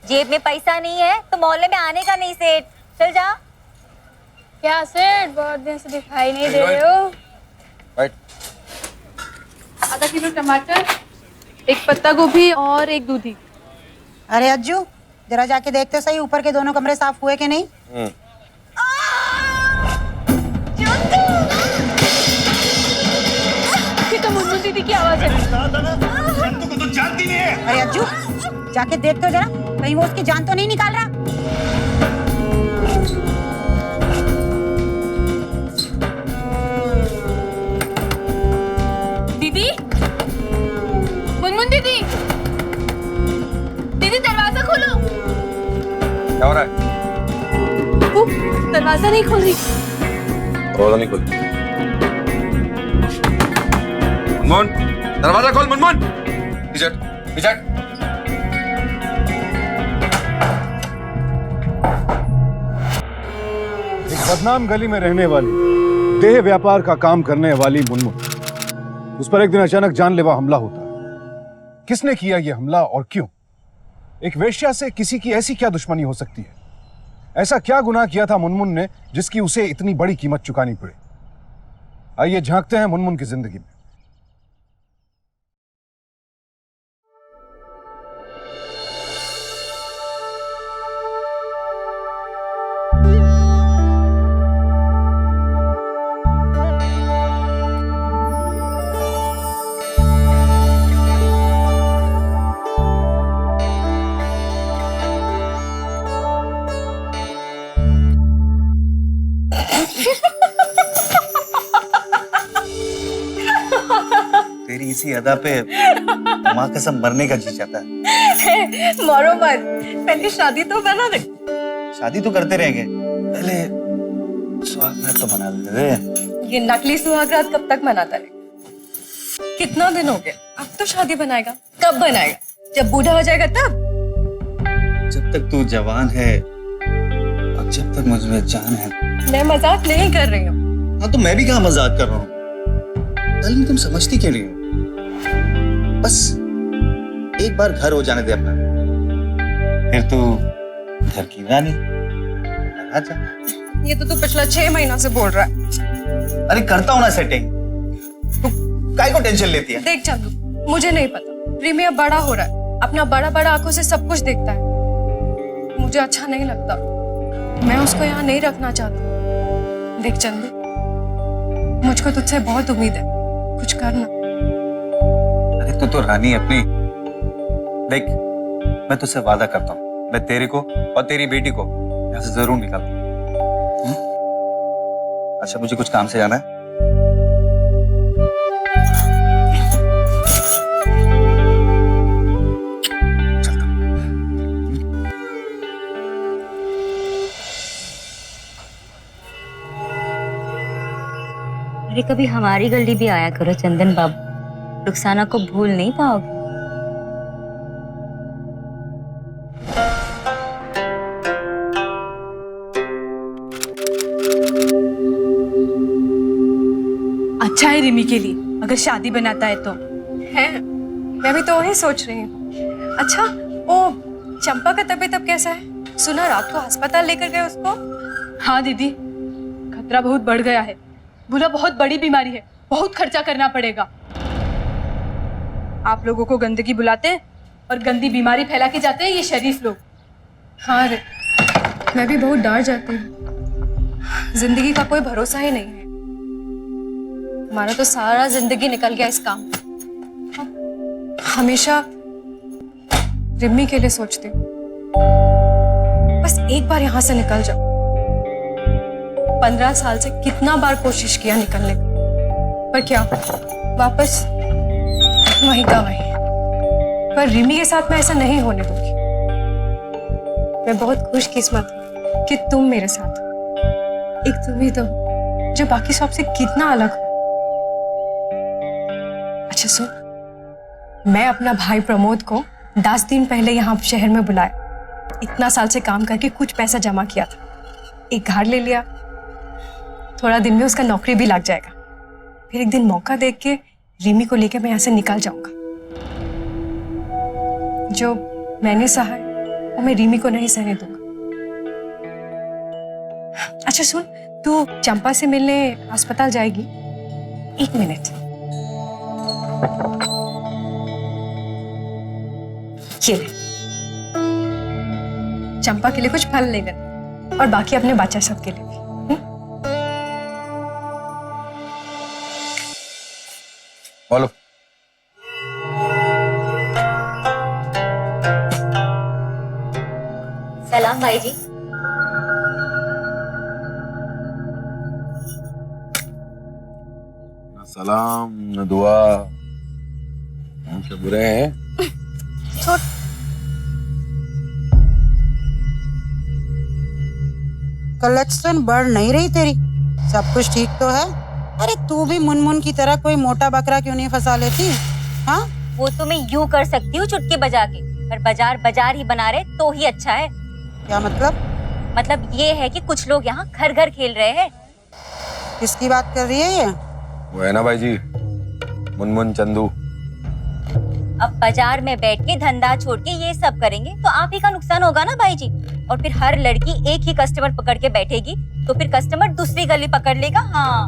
जेब में पैसा नहीं है तो मोहल्ले में आने का नहीं सेठ, चल जा। क्या सेठ, बहुत दिन से दिखाई नहीं दे रहे हो। आधा किलो टमाटर, एक पत्ता गोभी और एक दूधी। अरे अज्जू, जरा जाके देखते सही ऊपर के दोनों कमरे साफ हुए कि नहीं। ये तो मुन्नू दीदी की आवाज है। चंदू को तो जानती नहीं है। अरे अज्जू, जाके देखते हो जरा, कहीं वो उसकी जान तो नहीं निकाल रहा। दीदी, मुनमुन दीदी, दीदी दरवाजा खोलो। क्या हो रहा है? दरवाजा नहीं खोल रही। दरवाजा नहीं खोल। मुनमुन, दरवाजा खोल मुनमुन। पिछट, पिछट। एक बदनाम गली में रहने वाली, देह व्यापार का काम करने वाली मुनमुन, उस पर एक दिन अचानक जानलेवा हमला होता है। किसने किया यह हमला और क्यों? एक वेश्या से किसी की ऐसी क्या दुश्मनी हो सकती है? ऐसा क्या गुनाह किया था मुनमुन ने जिसकी उसे इतनी बड़ी कीमत चुकानी पड़े? आइए झांकते हैं मुनमुन की जिंदगी में। तेरी इसी अदा पे माँ कसम मरने का जी चाहता है। मरो मत, पहले शादी तो बना दे। शादी तो करते रहेंगे, पहले सुहागरात तो मना लेते। ये नकली सुहागरात कब तक मनाता रहे? कितना दिन हो गया, अब तो शादी बनाएगा। कब बनाएगा? जब बूढ़ा हो जाएगा तब। जब तक तू जवान है और जब तक मुझमें जान है। मैं मजाक नहीं कर रही हूँ। हाँ तो मैं भी कहाँ मजाक कर रहा हूँ। नलिनी तुम समझती क्यों नहीं हो? बस एक बार घर हो जाने दे अपना, फिर तू घर की रानी आजा। ये तो तू पिछला 6 महीना से बोल रहा है। अरे करता हूँ ना सेटिंग, तू काहे को टेंशन लेती है? देख चंदू, मुझे नहीं पता, रिमी अब बड़ा हो रहा है, अपना बड़ा बड़ा आंखों से सब कुछ देखता है। मुझे अच्छा नहीं लगता, मैं उसको यहाँ नहीं रखना चाहती। देख चंदू, मुझको तुझसे बहुत उम्मीद है, कुछ करना। अरे तू तो रानी अपनी। देख, मैं तुझसे वादा करता हूँ, मैं तेरे को और तेरी बेटी को यहाँ से जरूर निकालूंगा। अच्छा मुझे कुछ काम से जाना है। अरे कभी हमारी गली भी आया करो चंदन बाबू, रुखसाना को भूल नहीं पाओगे। अच्छा है रिमी के लिए, अगर शादी बनाता है तो। है, मैं भी तो वही सोच रही हूँ। अच्छा, वो चंपा का तबीयत अब कैसा है? सुना रात को अस्पताल लेकर गए उसको। हाँ दीदी, खतरा बहुत बढ़ गया है। बोला बहुत बड़ी बीमारी है, बहुत खर्चा करना पड़ेगा। आप लोगों को गंदगी बुलाते हैं और गंदी बीमारी फैला के जाते हैं ये शरीफ लोग। हाँ रे, मैं भी बहुत डर जाती हूँ। जिंदगी का कोई भरोसा ही नहीं है। हमारा तो सारा जिंदगी निकल गया इस काम में। हमेशा रिम्मी के लिए सोचती हूँ, बस एक बार यहाँ से निकल जाओ। 15 साल से कितना बार कोशिश किया निकलने की, पर क्या, वापस वहीं का वहीं। पर रिमी के साथ मैं ऐसा नहीं होने दूंगी। मैं बहुत खुशकिस्मत हूँ कि तुम मेरे साथ हो। एक तुम ही तो जो बाकी सबसे कितना अलग हो। अच्छा सुन, मैं अपना भाई प्रमोद को 10 दिन पहले यहाँ शहर में बुलाया। इतना साल से काम करके कुछ पैसा जमा किया था, एक घर ले लिया। थोड़ा दिन में उसका नौकरी भी लग जाएगा। फिर एक दिन मौका देख के रिमी को लेकर मैं यहाँ से निकल जाऊंगा। जो मैंने सहा है वो मैं रीमी को नहीं सहने दूंगा। अच्छा सुन, तू चंपा से मिलने अस्पताल जाएगी? 1 मिनट। ये ले। चंपा के लिए कुछ फल लेकर और बाकी अपने बच्चा सबके लिए भी। बोलो। सलाम भाई जी। न सलाम न दुआ, हम क्या बुरे हैं? कलेक्शन बढ़ नहीं रही तेरी? सब कुछ ठीक तो है? अरे तू भी मुनमुन की तरह कोई मोटा बकरा क्यों नहीं फंसा लेती? हाँ, वो तो मैं यूं कर सकती हूँ चुटकी बजा के, पर बाजार बाजार ही बना रहे तो ही अच्छा है। क्या मतलब? मतलब ये है कि कुछ लोग यहाँ घर घर खेल रहे हैं। किसकी बात कर रही है ये? वो है ना भाई जी, मुनमुन चंदू। अब बाजार में बैठ के धंधा छोड़ के ये सब करेंगे तो आप ही का नुकसान होगा ना भाई जी। और फिर हर लड़की एक ही कस्टमर पकड़ के बैठेगी तो फिर कस्टमर दूसरी गली पकड़ लेगा। हाँ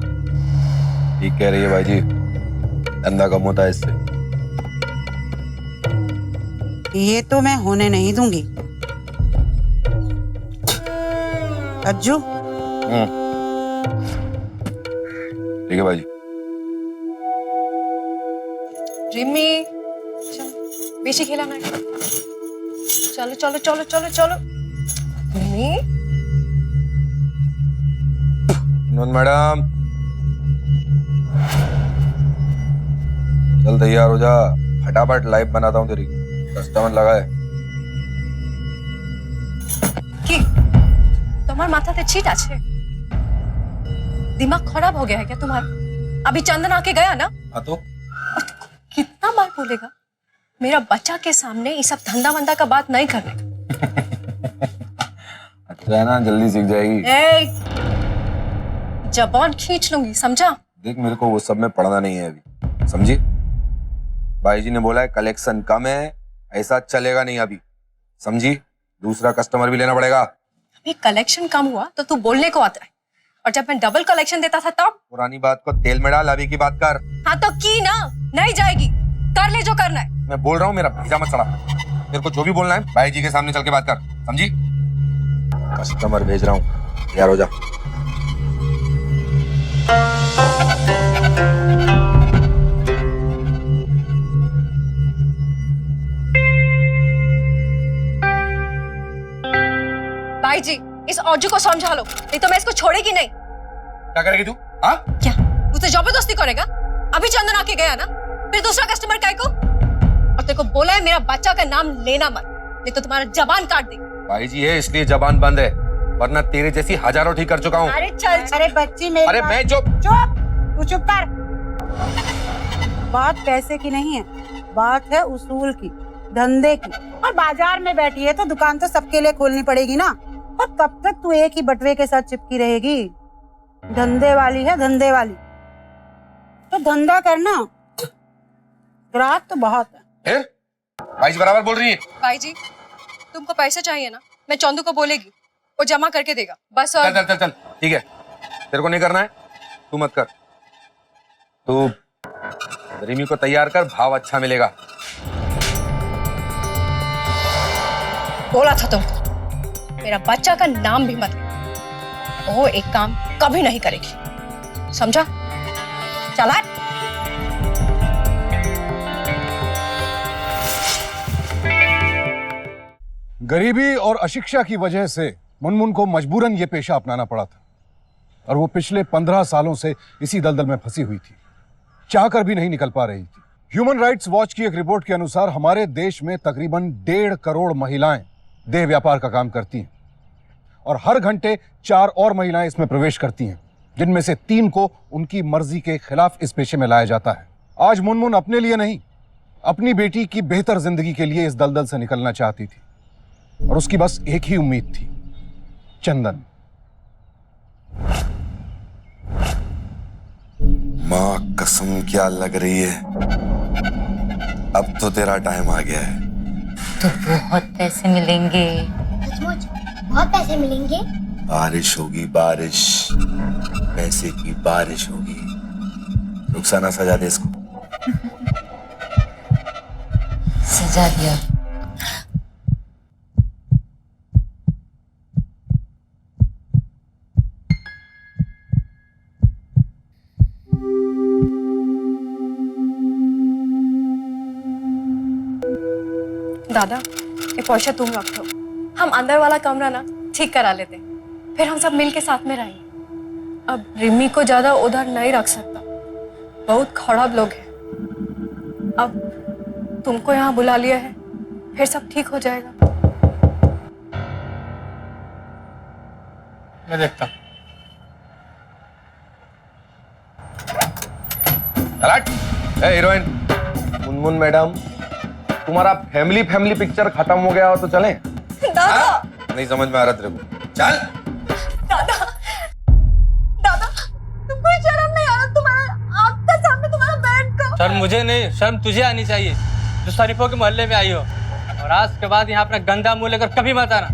ठीक कह रही है भाई जी, धंधा कम होता है इससे। ये तो मैं होने नहीं दूंगी। अज्जू, ठीक है भाई जी। रिमी, चलो बेची खिलाना है। चलो चलो चलो चलो चलो। रिमी, मुनमुन मैडम, चल तैयार हो जा, फटाफट लाइव बनाता हूँ तेरी। कस्टमर लगा है। কি তোমার মাথাতে ছিট আছে? दिमाग खराब हो गया है क्या तुम्हारा? अभी चंदन आके गया ना? हाँ तो कितना बार बोलेगा मेरा बच्चा के सामने ये सब धंधा वंदा का बात नहीं करने का। अच्छा है ना, जल्दी सीख जाएगी। जबान खींच लूंगी, समझा? देख, मेरे को वो सब में पढ़ना नहीं है अभी, समझी? भाई जी ने बोला है कलेक्शन कम है, ऐसा चलेगा नहीं अभी, समझी? दूसरा कस्टमर भी लेना पड़ेगा। अभी कलेक्शन कम हुआ तो तू बोलने को आता है, और जब मैं डबल कलेक्शन देता था तब? पुरानी बात को तेल में डाल, अभी की बात कर। हाँ तो की ना, नहीं जाएगी, कर ले जो करना है। मैं बोल रहा हूँ, मेरा भेजा मत चढ़ा। तेरे को जो भी बोलना है भाई जी के सामने चल के बात कर, समझी? कस्टमर भेज रहा हूँ, तैयार हो जा। भाई जी, इस औजू को समझा लो, नहीं तो मैं इसको छोड़ेगी नहीं। क्या करेगी तू? हाँ, क्या मुझसे जबरदस्ती करेगा? अभी चंदन आके गया ना, फिर दूसरा कस्टमर काय को? और तेरे को बोला है मेरा बच्चा का नाम लेना मत, नहीं तो तुम्हारा जबान काट दे। भाई जी है इसलिए जबान बंद है, वरना तेरे जैसी हजारों ठीक कर चुका हूँ। अरे चल। अरे बच्ची मेरी अरे बात- मैं जो चुप, तू चुप कर। बात पैसे की नहीं है, बात है उसूल की, धंधे की। और बाजार में बैठी है तो दुकान तो सबके लिए खोलनी पड़ेगी ना। और कब तक तू एक ही बटवे के साथ चिपकी रहेगी? धंधे वाली है, धंधे वाली, तो धंधा करना। ग्राहक तो बहुत है। फिर भाई जी बराबर बोल रही है। भाई जी, तुमको पैसे चाहिए ना, मैं चंदू को बोलेगी, वो जमा करके देगा बस। चल और चल चल चल, ठीक है, तेरे को नहीं करना है, तू मत कर। तू रिमी को तैयार कर, भाव अच्छा मिलेगा। बोला था तुमको मेरा बच्चा का नाम भी मत ले। वो एक काम कभी नहीं करेगी, समझा? चला। गरीबी और अशिक्षा की वजह से मुनमुन को मजबूरन ये पेशा अपनाना पड़ा था, और वो पिछले 15 सालों से इसी दलदल में फंसी हुई थी, चाहकर भी नहीं निकल पा रही थी। ह्यूमन राइट्स वॉच की एक रिपोर्ट के अनुसार हमारे देश में तकरीबन 1.5 करोड़ महिलाएं देह व्यापार का काम करती हैं, और हर घंटे 4 और महिलाएं इसमें प्रवेश करती हैं, जिनमें से 3 को उनकी मर्जी के खिलाफ इस पेशे में लाया जाता है। आज मुनमुन अपने लिए नहीं, अपनी बेटी की बेहतर जिंदगी के लिए इस दलदल से निकलना चाहती थी, और उसकी बस एक ही उम्मीद थी, चंदन। माँ कसम क्या लग रही है, अब तो तेरा टाइम आ गया है। तो बहुत पैसे मिलेंगे। सचमुच बहुत पैसे मिलेंगे। बारिश होगी बारिश, पैसे की बारिश होगी। रुखसाना सजा दे इसको। सजा दिया। दादा ये पोर्शा तुम रख लो, हम अंदर वाला कमरा ना ठीक करा लेते हैं, फिर हम सब मिल के साथ में रहेंगे। अब रिमी को ज्यादा उधर नहीं रख सकता, बहुत खराब लोग हैं। अब तुमको यहाँ बुला लिया है, फिर सब ठीक हो जाएगा। मैं देखता हूँ। हीरोइन मुनमुन मैडम, तुम्हारा फैमिली पिक्चर खत्म हो गया हो तो चलें? दादा नहीं समझ में आ रहा तेरे को, चल। दादा दादा तुमको शर्म नहीं आ रहा? तुम्हारा आपका सामने तुम्हारा बहन को। शर्म मुझे नहीं, शर्म तुझे आनी चाहिए जो शरीफों के मोहल्ले में आई हो। और आज के बाद यहाँ अपना गंदा मुंह लेकर कभी मत आना।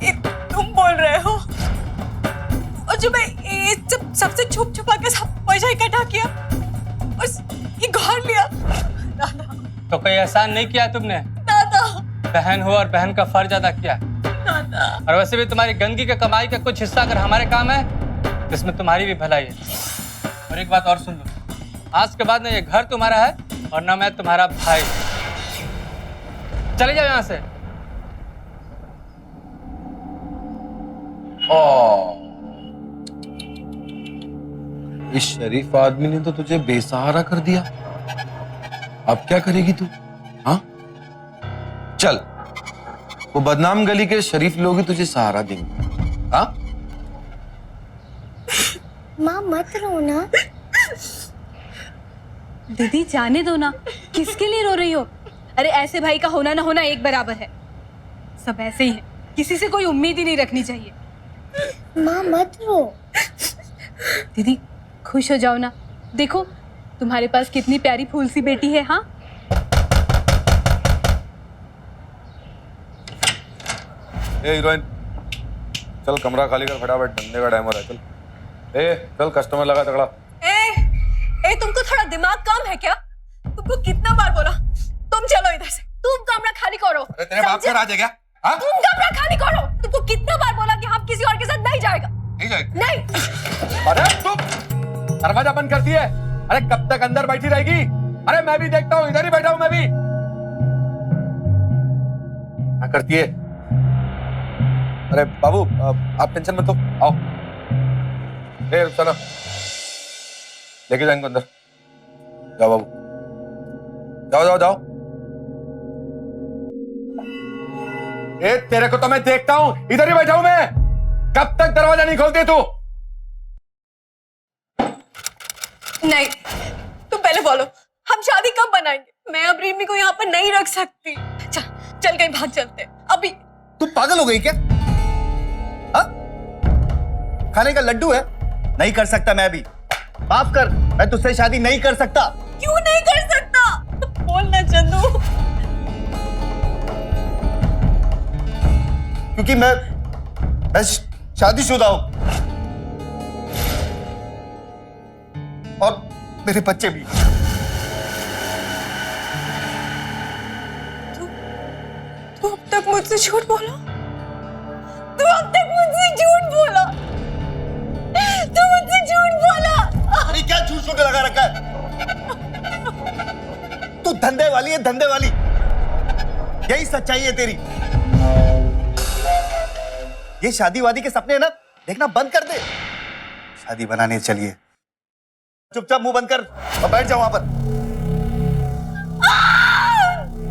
ये तुम बोल रहे हो? और जो मैं ये सबसे छुप छुपा के सब पैसा इकट्ठा किया और ये घर लिया। दादा तो कोई एहसान नहीं किया तुमने? दादा बहन हो और बहन का फर्ज अदा किया। दादा और वैसे भी तुम्हारी गंदगी का कमाई का कुछ हिस्सा अगर हमारे काम है, इसमें तुम्हारी भी भलाई है। और एक बात और सुन लो, आज के बाद ना ये घर तुम्हारा है और ना मैं तुम्हारा भाई। चले जाओ यहाँ से। इस शरीफ आदमी ने तो तुझे बेसहारा कर दिया। अब क्या करेगी तू? हाँ चल, वो बदनाम गली के शरीफ लोग ही तुझे सहारा देंगे। हाँ माँ मत रोना। दीदी जाने दो ना, किसके लिए रो रही हो? अरे ऐसे भाई का होना ना होना एक बराबर है। सब ऐसे ही हैं, किसी से कोई उम्मीद ही नहीं रखनी चाहिए। माँ मत रो। दीदी खुश हो जाओ ना, देखो तुम्हारे पास कितनी प्यारी फूल सी बेटी है। हाँ ए हीरोइन, चल कमरा खाली कर फटाफट, धंधे का टाइम हो रहा है। चल चल, कस्टमर लगा तगड़ा। ए तुमको थोड़ा दिमाग कम है क्या? तुमको कितना बार बोला तुम चलो इधर से, तुम कमरा खाली करो। अरे तेरे बाप का राज है क्या? हाँ? तुम कमरा खाली करो। तुमको कितना बार बोला कि हम किसी और के साथ नहीं जाएगा? नहीं जाएगा। नहीं। अरे चुप, दरवाजा बंद करती है। अरे कब तक अंदर बैठी रहेगी? अरे मैं भी देखता हूँ, इधर ही बैठा हूँ मैं भी। क्या करती है? अरे बाबू आप टेंशन मत लो, आओ। ए रुखसाना, लेके जाएंगे अंदर। जाओ बाबू, जाओ जाओ जाओ। ए तेरे को तो मैं देखता हूँ, इधर ही बैठा हूँ मैं। कब तक दरवाजा नहीं खोलती तू? नहीं, तुम पहले बोलो हम शादी कब बनाएंगे? मैं अब रिमी को यहाँ पर नहीं रख सकती। चल कहीं भाग चलते अभी। तू पागल हो गई क्या? हा? खाने का लड्डू है, नहीं कर सकता मैं भी। माफ कर, मैं तुझसे शादी नहीं कर सकता। क्यों नहीं कर सकता? बोलना चंदू। क्योंकि मैं शादीशुदा हूं और मेरे बच्चे भी। तू अब तक मुझसे झूठ बोला। तू अब तक मुझसे झूठ बोला। तू मुझसे झूठ बोला। अरे क्या झूठ झूठ लगा रखा है? तू धंधे वाली है, धंधे वाली। यही सच्चाई है तेरी। ये शादी वादी के सपने है ना, देखना बंद कर दे। शादी बनाने चलिए। चुपचाप मुंह बंद कर और बैठ जाओ वहां पर।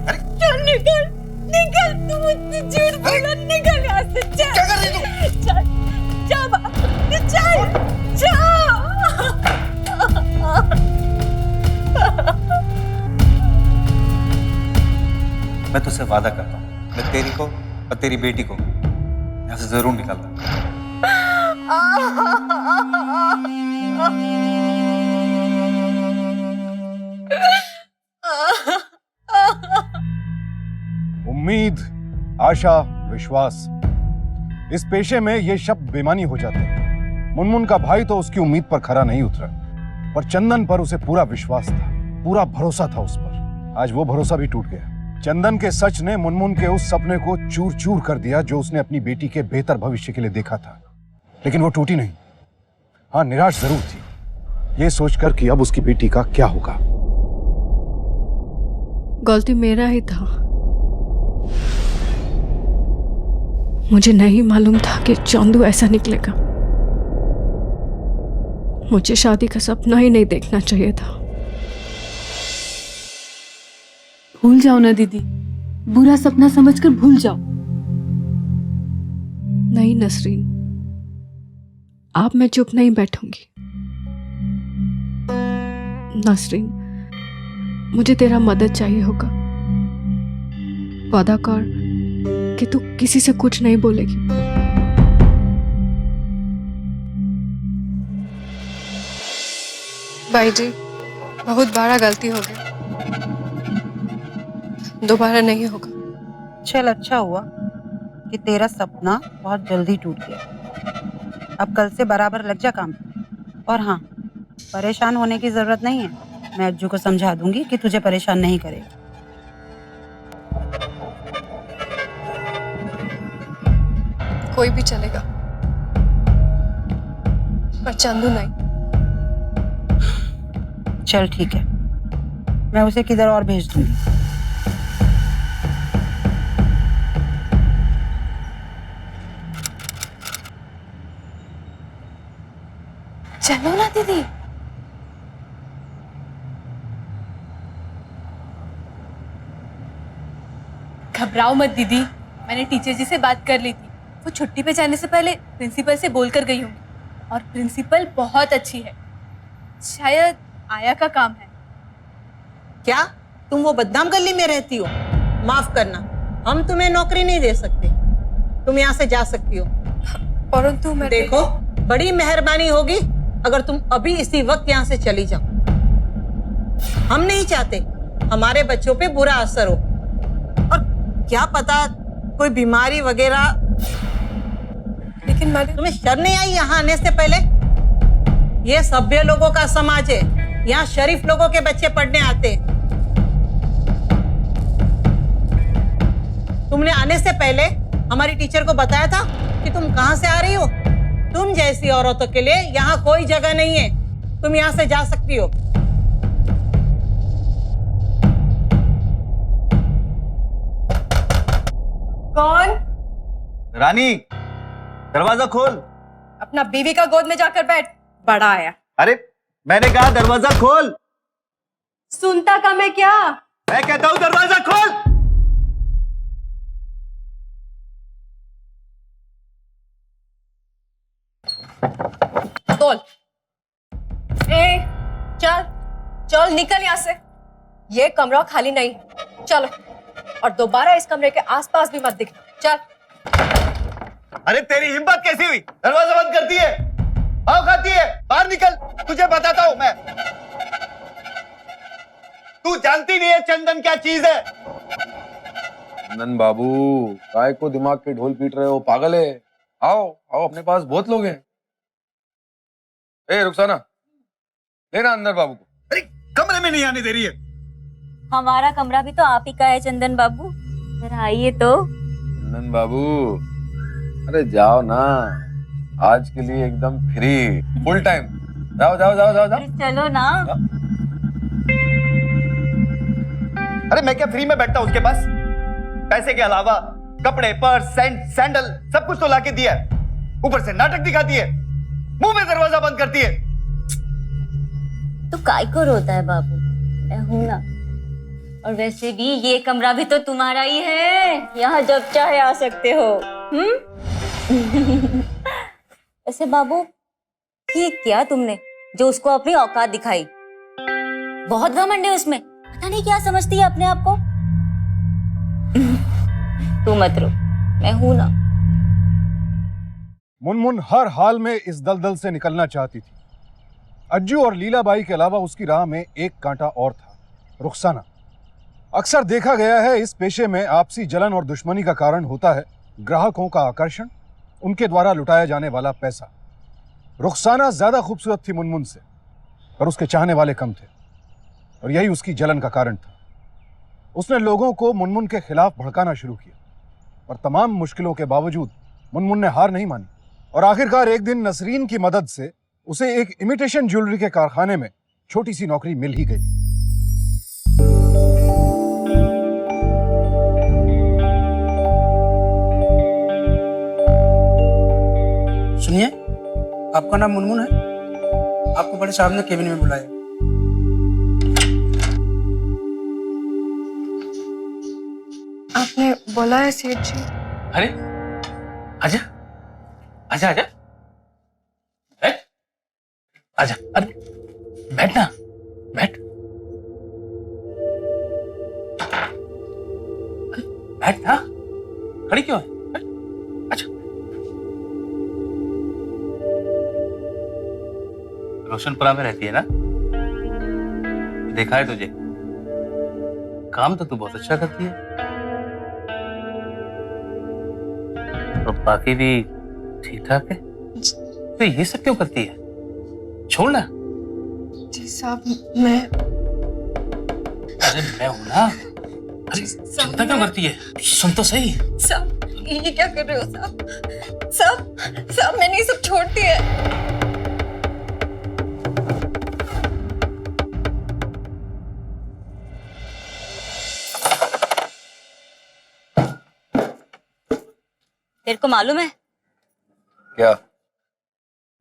अरे चल निकल, निकल। तू मुझसे झूठ बोला। निकल यहाँ से। चल। क्या कर रही तू? चल, जा बाहर। चल, जा। मैं तुझसे वादा करता हूँ, मैं तेरी को और तेरी बेटी को यहाँ से जरूर निकालूंगा। उम्मीद, आशा, विश्वास, इस पेशे में ये शब्द बेमानी हो जाते हैं। मुनमुन का भाई तो उसकी उम्मीद पर खरा नहीं उतरा, पर चंदन पर उसे पूरा विश्वास था, पूरा भरोसा था उस पर। आज वो भरोसा भी टूट गया। चंदन के सच ने मुनमुन के उस सपने को चूर चूर कर दिया जो उसने अपनी बेटी के बेहतर भविष्य के लिए देखा था। लेकिन वो टूटी नहीं, हाँ निराश जरूर थी, ये सोचकर कि अब उसकी बेटी का क्या होगा। गलती मेरा ही था। मुझे नहीं मालूम था कि चांदू ऐसा निकलेगा। मुझे शादी का सपना ही नहीं देखना चाहिए था। भूल जाओ ना दीदी, बुरा सपना समझकर भूल जाओ। नहीं नसरीन, अब मैं चुप नहीं बैठूंगी। नसरीन, मुझे तेरा मदद चाहिए होगा। वादा कर कि तू किसी से कुछ नहीं बोलेगी। भाई जी, बहुत बड़ा गलती हो गई, दोबारा नहीं होगा। चल अच्छा हुआ कि तेरा सपना बहुत जल्दी टूट गया। अब कल से बराबर लग जा काम पे। और हाँ, परेशान होने की जरूरत नहीं है। मैं अज्जू को समझा दूंगी कि तुझे परेशान नहीं करेगा। कोई भी चलेगा, पर चंदू नहीं। चल ठीक है, मैं उसे किधर और भेज दूंगी। चलो ना दीदी। घबराओ मत दीदी, मैंने टीचर जी से बात कर ली थी। वो छुट्टी पे जाने से पहले प्रिंसिपल से बोल कर गई होंगी, और प्रिंसिपल बहुत अच्छी है। शायद आया का काम है। क्या तुम वो बदनाम गली में रहती हो? माफ करना, हम तुम्हें नौकरी नहीं दे सकते। तुम यहाँ से जा सकती हो। परंतु मैं देखो, बड़ी मेहरबानी होगी अगर तुम अभी इसी वक्त यहाँ से चली जाओ। हम नहीं चाहते हमारे बच्चों पे बुरा असर हो, और क्या पता कोई बीमारी वगैरह। लेकिन मैडम, तुम्हें शर्म नहीं आई यहाँ आने से पहले? ये सभ्य लोगों का समाज है, यहाँ शरीफ लोगों के बच्चे पढ़ने आते हैं। तुमने आने से पहले हमारी टीचर को बताया था कि तुम कहाँ से आ रही हो? तुम जैसी औरतों के लिए यहाँ कोई जगह नहीं है। तुम यहाँ से जा सकती हो। कौन? रानी, दरवाजा खोल। अपना बीवी का गोद में जाकर बैठ, बड़ा आया। अरे मैंने कहा दरवाजा खोल। सुनता कम है क्या? मैं कहता हूं दरवाजा खोल। बोल। ए, चल चल निकल यहाँ से। ये कमरा खाली नहीं है, चलो। और दोबारा इस कमरे के आसपास भी मत दिखना, चल। अरे तेरी हिम्मत कैसी हुई? दरवाजा बंद करती है, भाव खाती है। बाहर निकल, तुझे बताता हूं मैं। तू जानती नहीं है चंदन क्या चीज है। चंदन बाबू, काय को दिमाग के ढोल पीट रहे हो? पागल है। आओ आओ, अपने पास बहुत लोग हैं। ए रुखसाना, लेना अंदर बाबू को। अरे कमरे में नहीं आने दे रही है। हमारा कमरा भी तो आप ही का है चंदन बाबू, जरा आइए तो। चंदन बाबू, अरे जाओ ना, आज के लिए एकदम फ्री, फुल टाइम। जाओ जाओ जाओ जाओ जाओ। अरे चलो ना। अरे मैं क्या फ्री में बैठता हूं उसके पास? पैसे के अलावा कपड़े, पर्स, सैंडल सब कुछ तो लाके दिया है। ऊपर से नाटक दिखाती है, मुंह में दरवाजा बंद करती है। तो काय को रोता है बाबू, मैं हूं ना। और वैसे भी ये कमरा भी तो तुम्हारा ही है, यहाँ जब चाहे आ सकते हो। ऐसे बाबू, ठीक किया तुमने जो उसको अपनी औकात दिखाई। बहुत घमंड है उसमें, पता नहीं क्या समझती है अपने आप को। तू मत रो, मैं हूं ना। मुनमुन हर हाल में इस दलदल से निकलना चाहती थी। अज्जू और लीलाबाई के अलावा उसकी राह में एक कांटा और था, रुखसाना। अक्सर देखा गया है इस पेशे में आपसी जलन और दुश्मनी का कारण होता है ग्राहकों का आकर्षण, उनके द्वारा लुटाया जाने वाला पैसा। रुखसाना ज्यादा खूबसूरत थी मुनमुन से, पर उसके चाहने वाले कम थे और यही उसकी जलन का कारण था। उसने लोगों को मुनमुन के खिलाफ भड़काना शुरू किया और तमाम मुश्किलों के बावजूद मुनमुन ने हार नहीं मानी और आखिरकार एक दिन नसरीन की मदद से उसे एक इमिटेशन ज्वेलरी के कारखाने में छोटी सी नौकरी मिल ही गई। सुनिए, आपका नाम मुनमुन है? आपको बड़े साहब ने केबिन में बुलाया। आपने बोला है सेठ जी। अरे आजा आजा आजा बैठ, आजा, अरे बैठ ना, बैठ, अरे बैठ ना, खड़ी क्यों है? बैठ, अच्छा। रोशनपुरा में रहती है ना? देखा है तुझे, काम तो तू बहुत अच्छा करती है और बाकी भी ठीक ठाक है। तो ये सब क्यों करती है? छोड़ ना। जी साहब, मैं अरे मैं हूं ना। अरे चिंता क्यों करती है? सुन तो सही। साहब, ये क्या कर रहे हो साहब? साहब मैंने ये सब छोड़ दिया है। तेरे को मालूम है क्या?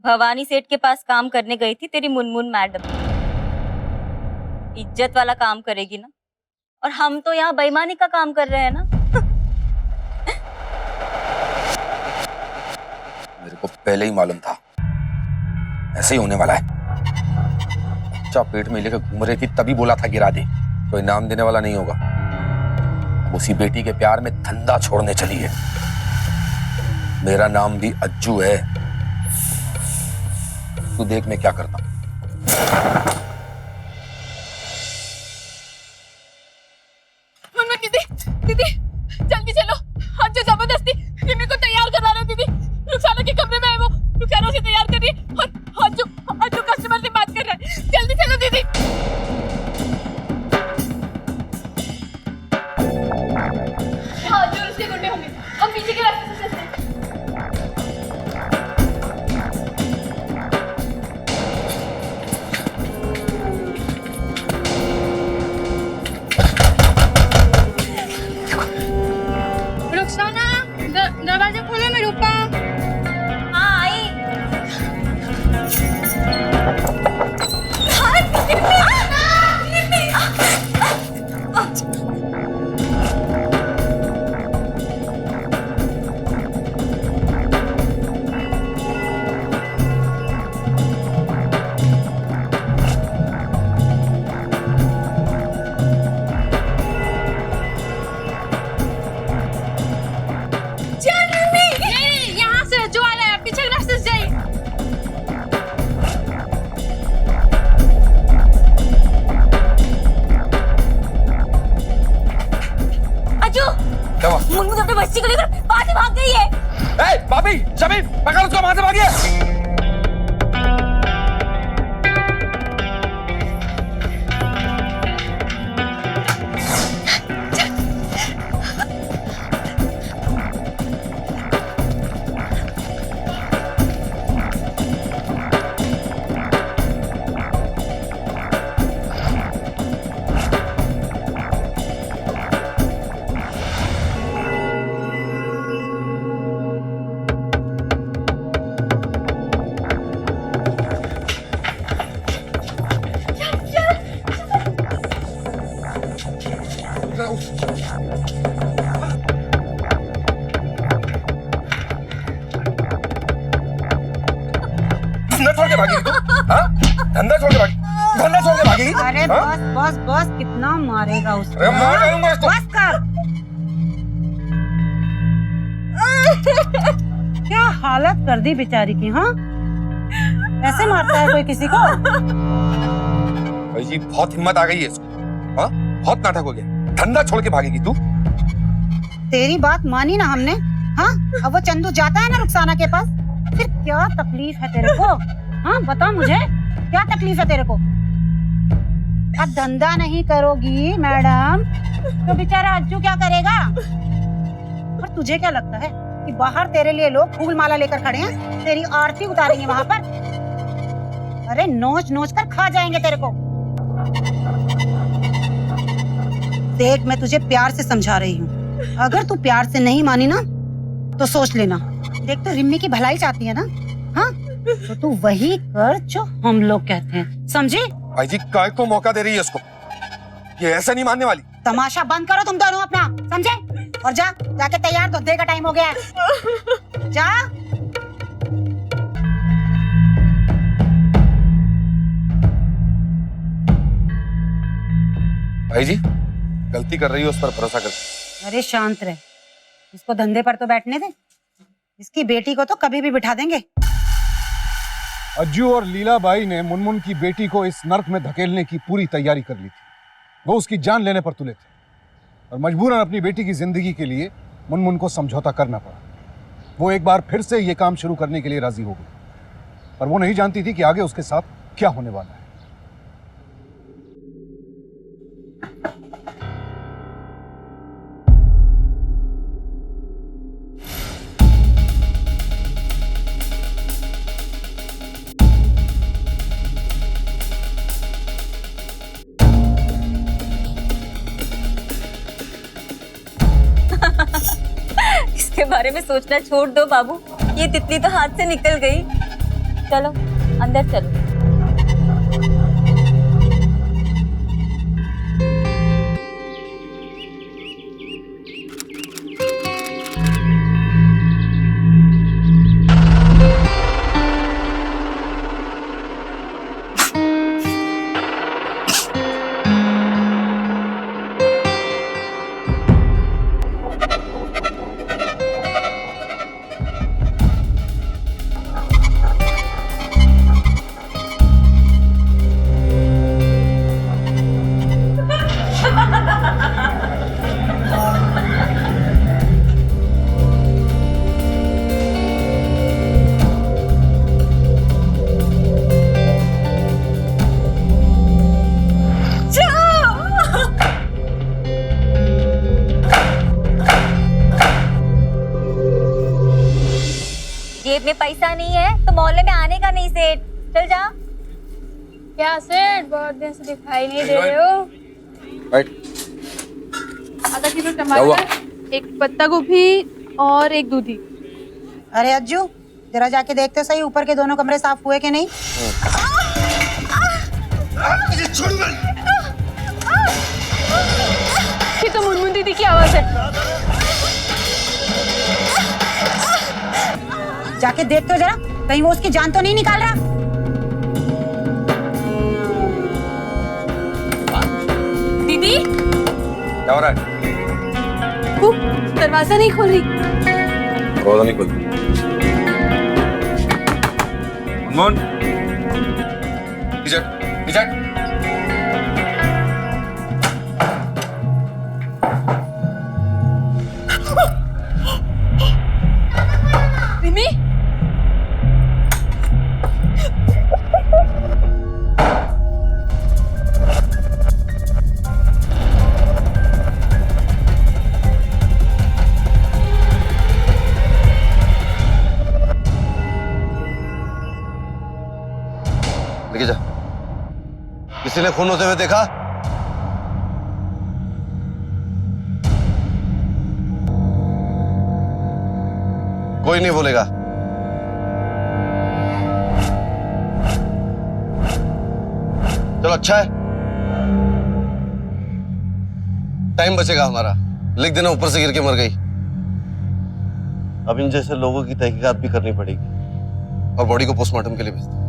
भवानी सेठ के पास काम करने गई थी तेरी मुनमुन मैडम। इज्जत वाला काम करेगी ना, और हम तो यहाँ बेईमानी का काम कर रहे हैं ना। मेरे को पहले ही मालूम था ऐसे ही होने वाला है। बच्चा पेट में लेकर घूम रही थी तभी बोला था गिरा दे, कोई नाम देने वाला नहीं होगा। अब उसी बेटी के प्यार में धंधा छोड़ने चली है। मेरा नाम भी अज्जू है। तू देख मैं क्या करता हूं। मुनमुन दीदी, दीदी जल्दी चलो, आज जो जबरदस्ती रिमी को तैयार करवा रहे दीदी। रुखसाना के कमरे में है वो, रुखसाना उसे तैयार कर रही है और आज जो कस्टमर से बात कर रहा है। जल्दी चलो दीदी। हाँ, जो उसके गुंडे होंगे, हम पीछे के रास्ते से चलते हैं। रुखसाना, दरवाजा खोलो, मैं रूपा। हाँ आई। यहाँ से जो आ रहा है पीछे के रास्ते से जाइए। अज्जू, क्या हुआ? मुनमुन अपने बच्ची को लेकर वहां से भाग गई है। ए, भाभी, जमीन पकड़ उसको, वहां से भागिए। धंधा छोड़ के भागी तू? हाँ? धंधा छोड़ के भागी? धंधा छोड़ के भागी? अरे हाँ? बस कितना मारेगा उसको? अरे मार डालूंगा इसको। बस कर। क्या हालत कर दी बेचारी की। हाँ, ऐसे मारता है कोई किसी को? भाई जी बहुत हिम्मत आ गई है इसको। हाँ? बहुत नाटक हो गया। धंधा छोड़ के भागेगी तू? तेरी बात मानी ना हमने। हाँ, अब वो चंदू जाता है ना रुखसाना के पास, फिर क्या तकलीफ है तेरे को? हाँ बता मुझे, क्या तकलीफ है तेरे को? अब धंधा नहीं करोगी मैडम तो बेचारा अज्जू क्या करेगा? और तुझे क्या लगता है कि बाहर तेरे लिए लोग फूल माला लेकर खड़े हैं, तेरी आरती उतारेंगे वहां पर? अरे नोच नोच कर खा जाएंगे तेरे को। देख, मैं तुझे प्यार से समझा रही हूँ, अगर तू प्यार से नहीं मानी ना तो सोच लेना। देख, तो रिम्मी की भलाई चाहती है ना, हाँ तो तू वही कर जो हम लोग कहते हैं, समझी? भाई जी काय को मौका दे रही है उसको, ये ऐसा नहीं मानने वाली। तमाशा बंद करो तुम दोनों अपना, समझे? और जाके तैयार, धोने का टाइम हो गया है, जा। भाई जी गलती कर रही है, उस पर भरोसा कर। अरे शांत रहे, इसको धंधे पर तो बैठने दे, इसकी बेटी को तो कभी भी बिठा देंगे। अज्जू और लीलाबाई ने मुनमुन की बेटी को इस नर्क में धकेलने की पूरी तैयारी कर ली थी। वो उसकी जान लेने पर तुले थे और मजबूरन अपनी बेटी की जिंदगी के लिए मुनमुन को समझौता करना पड़ा। वो एक बार फिर से ये काम शुरू करने के लिए राजी हो गई, पर वो नहीं जानती थी कि आगे उसके साथ क्या होने वाला है। इसके बारे में सोचना छोड़ दो बाबू, ये तितली तो हाथ से निकल गई। चलो अंदर चलो। जेब में पैसा नहीं है तो मोहल्ले में आने का नहीं सेठ, चल जा। क्या सेठ, बहुत दिन से दिखाई नहीं दे रहे हो। आधा किलो टमाटर, एक पत्ता गोभी और एक दूधी। अरे अज्जू, जरा जाके देखते सही ऊपर के दोनों कमरे साफ हुए कि नहीं। ये तो मुनमुन दीदी की आवाज है। जाके देखते हो जरा, कहीं वो उसकी जान तो नहीं निकाल रहा। दीदी क्या हो रहा है? वो दरवाजा नहीं खोल रही। दरवाजा नहीं खोल। मुनमुन पीछे रिमी, लेके जा। किसी ने खून होते हुए देखा? कोई नहीं बोलेगा। चलो अच्छा है, टाइम बचेगा हमारा। लिख देना ऊपर से गिर के मर गई। अब इन जैसे लोगों की तहकीकात भी करनी पड़ेगी और बॉडी को पोस्टमार्टम के लिए भेज दो।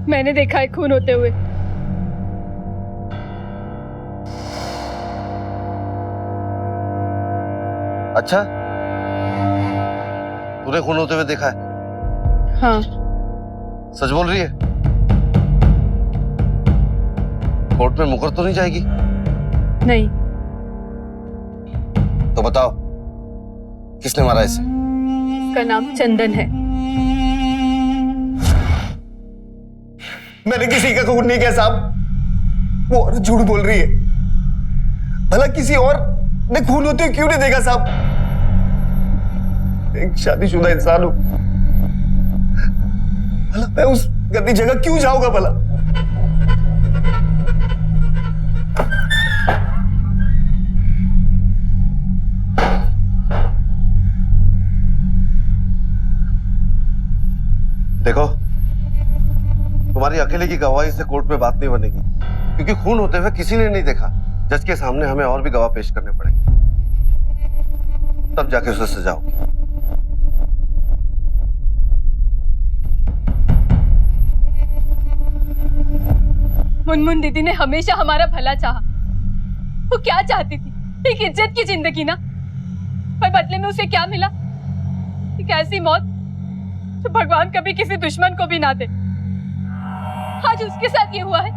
मैंने देखा है खून होते हुए। अच्छा, तूने खून होते हुए देखा है? हाँ। सच बोल रही है? कोर्ट में मुकर तो नहीं जाएगी? नहीं, तो बताओ किसने मारा इसे? इसका नाम चंदन है। मैंने किसी का खून नहीं किया साहब। वो औरत झूठ बोल रही है। भला किसी और ने खून होते हुए क्यों नहीं देखा साहब? एक शादीशुदा इंसान हूं, भला मैं उस गंदी जगह क्यों जाऊंगा भला? देखो, तुम्हारी अकेले की गवाही से कोर्ट में बात नहीं बनेगी, क्योंकि खून होते हुए किसी ने नहीं देखा। जज के सामने हमें और भी गवाह पेश करने पड़ेंगे, तब जाके उसे सजा होगी। मुनमुन दीदी ने हमेशा हमारा भला चाहा। वो क्या चाहती थी? एक इज्जत की जिंदगी ना, पर बदले में उसे क्या मिला? एक ऐसी मौत जो भगवान कभी किसी दुश्मन को भी ना दे। आज उसके साथ ये हुआ है,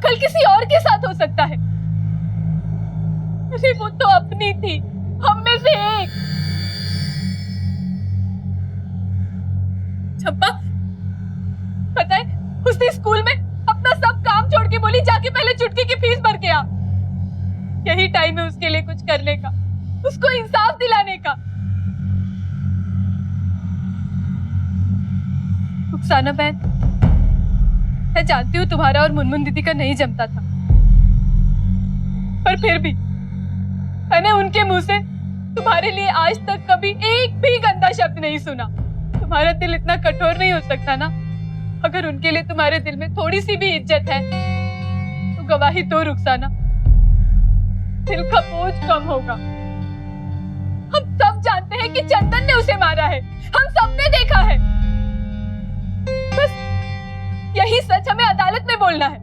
कल किसी और के साथ हो सकता है। अरे वो तो अपनी थी, हम में से एक। छप्पा, पता है उसने स्कूल में अपना सब काम छोड़ के बोली जाके पहले चुटकी की फीस भर के आ। यही टाइम है उसके लिए कुछ करने का, उसको इंसाफ दिलाने का। रुखसाना बहन, मैं जानती हूँ तुम्हारा और मुनमुन दीदी का नहीं जमता था, पर फिर भी मैंने उनके मुंह से तुम्हारे लिए आज तक कभी एक भी गंदा शब्द नहीं सुना। तुम्हारा दिल इतना कठोर नहीं हो सकता ना। अगर उनके लिए तुम्हारे दिल में थोड़ी सी भी इज्जत है तो गवाही दो रुखसाना, दिल का बोझ कम होगा। हम सब जानते हैं कि चंदन ने उसे मारा है, हम सबने देखा है। बस यही सच हमें अदालत में बोलना है।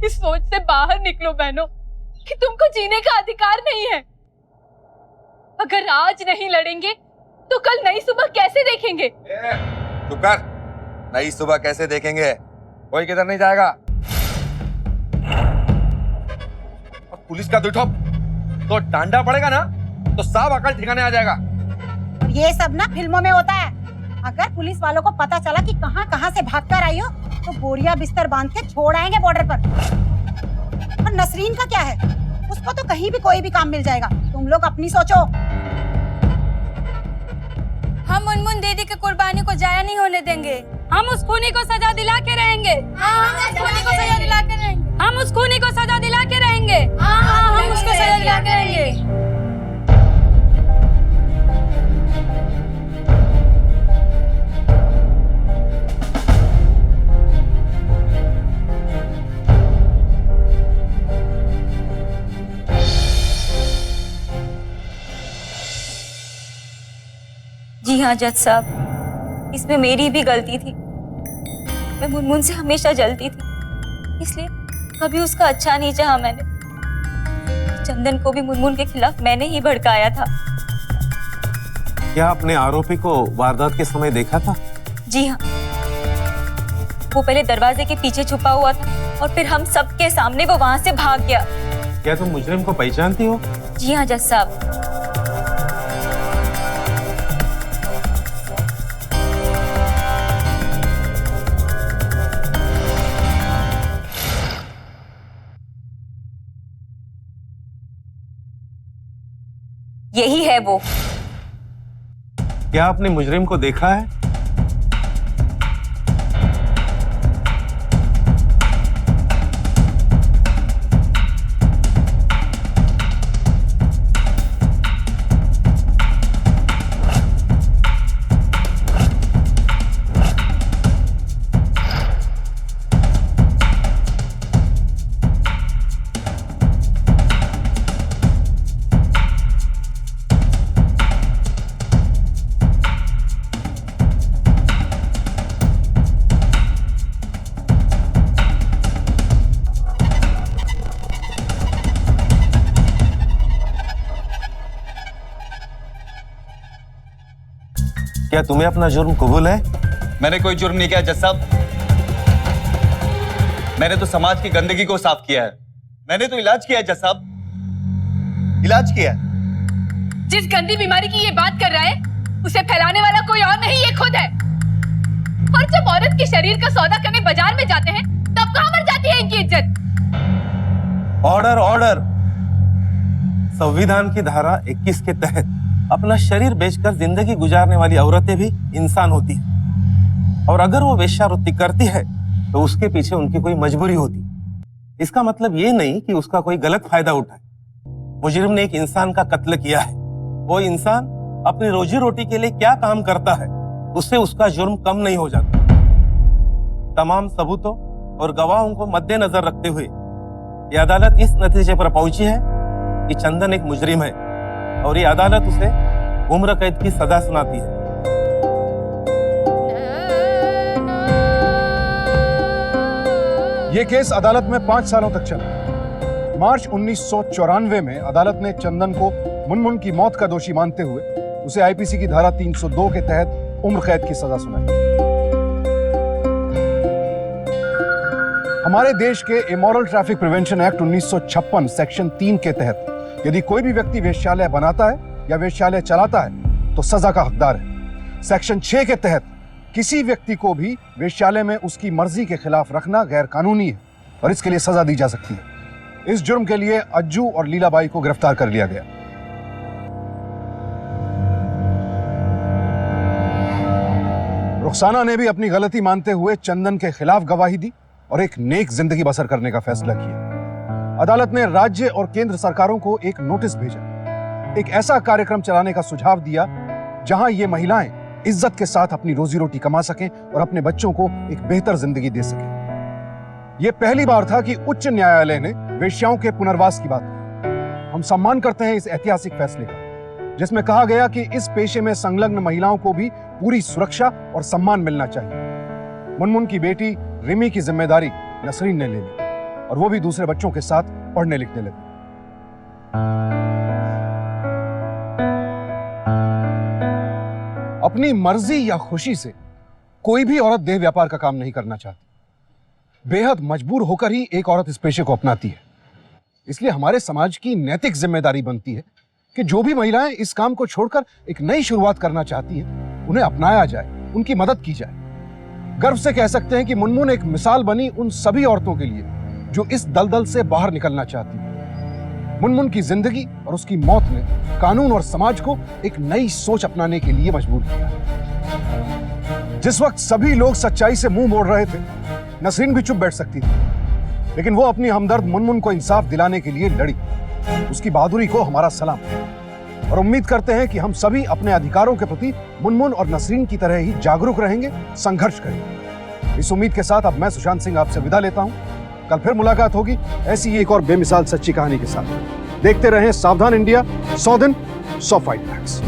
इस सोच से बाहर निकलो बहनों कि तुमको जीने का अधिकार नहीं है। अगर आज नहीं लड़ेंगे तो कल नई सुबह कैसे देखेंगे? चुप कर। नई सुबह कैसे देखेंगे? कोई किधर नहीं जाएगा। और पुलिस का दुठो तो डांडा पड़ेगा ना तो सब अकल ठिकाने आ जाएगा। और ये सब ना फिल्मों में होता है। अगर पुलिस वालों को पता चला कि कहां से भागकर आई हो तो बोरिया बिस्तर बांध के छोड़ आएंगे बॉर्डर पर। और नसरीन का क्या है? उसको तो कहीं भी कोई भी काम मिल जाएगा। तुम लोग अपनी सोचो। हम मुनमुन दीदी की कुर्बानी को जाया नहीं होने देंगे। हम उस खूनी को सजा दिला के रहेंगे। हम उस खूनी को सजा दिला के रहेंगे। हम उसको सजा दिला के रहेंगे। जी हाँ जज साहब, इसमें मेरी भी गलती थी। मैं मुनमुन से हमेशा जलती थी, इसलिए कभी उसका अच्छा नहीं चाहा मैंने। चंदन को भी मुनमुन के खिलाफ मैंने ही भड़काया था। क्या आपने आरोपी को वारदात के समय देखा था? जी हाँ, वो पहले दरवाजे के पीछे छुपा हुआ था और फिर हम सबके सामने वो वहां से भाग गया। क्या तुम मुजरिम को पहचानती हो? जी हाँ जज साहब। यही है वो। क्या आपने मुजरिम को देखा है? क्या तुम्हें अपना जुर्म कबूल है? मैंने कोई जुर्म नहीं किया जज साहब। मैंने तो समाज की गंदगी को साफ किया है। मैंने तो इलाज किया है जज साहब, इलाज किया है। जिस गंदी बीमारी की ये बात कर रहा है उसे फैलाने वाला कोई और नहीं, ये खुद है। और जब औरत के शरीर का सौदा करने बाजार में जाते हैं तब कहां मर जाती है इनकी इज्जत। Order order. संविधान की धारा 21 के तहत अपना शरीर बेचकर जिंदगी गुजारने वाली औरतें भी इंसान होती हैं, और अगर वो वेश्यावृत्ति करती है तो उसके पीछे उनकी कोई मजबूरी होती। इसका मतलब ये नहीं कि उसका कोई गलत फायदा उठाए। मुजरिम ने एक इंसान का कत्ल किया है, वो इंसान अपनी रोजी रोटी के लिए क्या काम करता है उससे उसका जुर्म कम नहीं हो जाता। तमाम सबूतों और गवाहों को मद्देनजर रखते हुए ये अदालत इस नतीजे पर पहुंची है कि चंदन एक मुजरिम है और ये अदालत उसे उम्र कैद की सजा सुनाती है। ये केस अदालत में 5 सालों तक चला। मार्च 1994 में अदालत ने चंदन को मुनमुन की मौत का दोषी मानते हुए उसे आईपीसी की धारा 302 के तहत उम्र कैद की सजा सुनाई। हमारे देश के immoral traffic prevention act 1956 section 3 के तहत यदि कोई भी व्यक्ति वेश्यालय बनाता है या वेश्यालय चलाता है तो सजा का हकदार है। सेक्शन 6 के तहत किसी व्यक्ति को भी वेश्यालय में उसकी मर्जी के खिलाफ रखना गैर कानूनी है और इसके लिए सजा दी जा सकती है। इस जुर्म के लिए अज्जू और लीलाबाई को गिरफ्तार कर लिया गया। रुखसाना ने भी अपनी गलती मानते हुए चंदन के खिलाफ गवाही दी और एक नेक जिंदगी बसर करने का फैसला किया। अदालत ने राज्य और केंद्र सरकारों को एक नोटिस भेजा, एक ऐसा कार्यक्रम चलाने का सुझाव दिया जहां ये महिलाएं इज्जत के साथ अपनी रोजी रोटी कमा सकें और अपने बच्चों को एक बेहतर जिंदगी दे सकें। यह पहली बार था कि उच्च न्यायालय ने वेश्याओं के पुनर्वास की बात की। हम सम्मान करते हैं इस ऐतिहासिक फैसले का, जिसमें कहा गया कि इस पेशे में संलग्न महिलाओं को भी पूरी सुरक्षा और सम्मान मिलना चाहिए। मुनमुन की बेटी रिमी की जिम्मेदारी नसरीन ने ले ली और वो भी दूसरे बच्चों के साथ पढ़ने लिखने लगी। अपनी मर्जी या खुशी से कोई भी औरत देह व्यापार का काम नहीं करना चाहती। बेहद मजबूर होकर ही एक औरत इस पेशे को अपनाती है। इसलिए हमारे समाज की नैतिक जिम्मेदारी बनती है कि जो भी महिलाएं इस काम को छोड़कर एक नई शुरुआत करना चाहती हैं, उन्हें अपनाया जाए, उनकी मदद की जाए। गर्व से कह सकते हैं कि मुनमुन एक मिसाल बनी उन सभी औरतों के लिए जो इस दलदल से बाहर निकलना चाहती हैं। मुनमुन की जिंदगी और उसकी मौत ने कानून और समाज को एक नई सोच अपनाने के लिए मजबूर किया। जिस वक्त सभी लोग सच्चाई से मुंह मोड़ रहे थे, नसरीन भी चुप बैठ सकती थी, लेकिन वो अपनी हमदर्द मुनमुन को इंसाफ दिलाने के लिए लड़ी। उसकी बहादुरी को हमारा सलाम और उम्मीद करते हैं कि हम सभी अपने अधिकारों के प्रति मुनमुन और नसरीन की तरह ही जागरूक रहेंगे, संघर्ष करेंगे। इस उम्मीद के साथ अब मैं सुशांत सिंह आपसे विदा लेता हूं। कल फिर मुलाकात होगी ऐसी एक और बेमिसाल सच्ची कहानी के साथ। देखते रहें सावधान इंडिया, 100 दिन 100 फाइट बैक्स।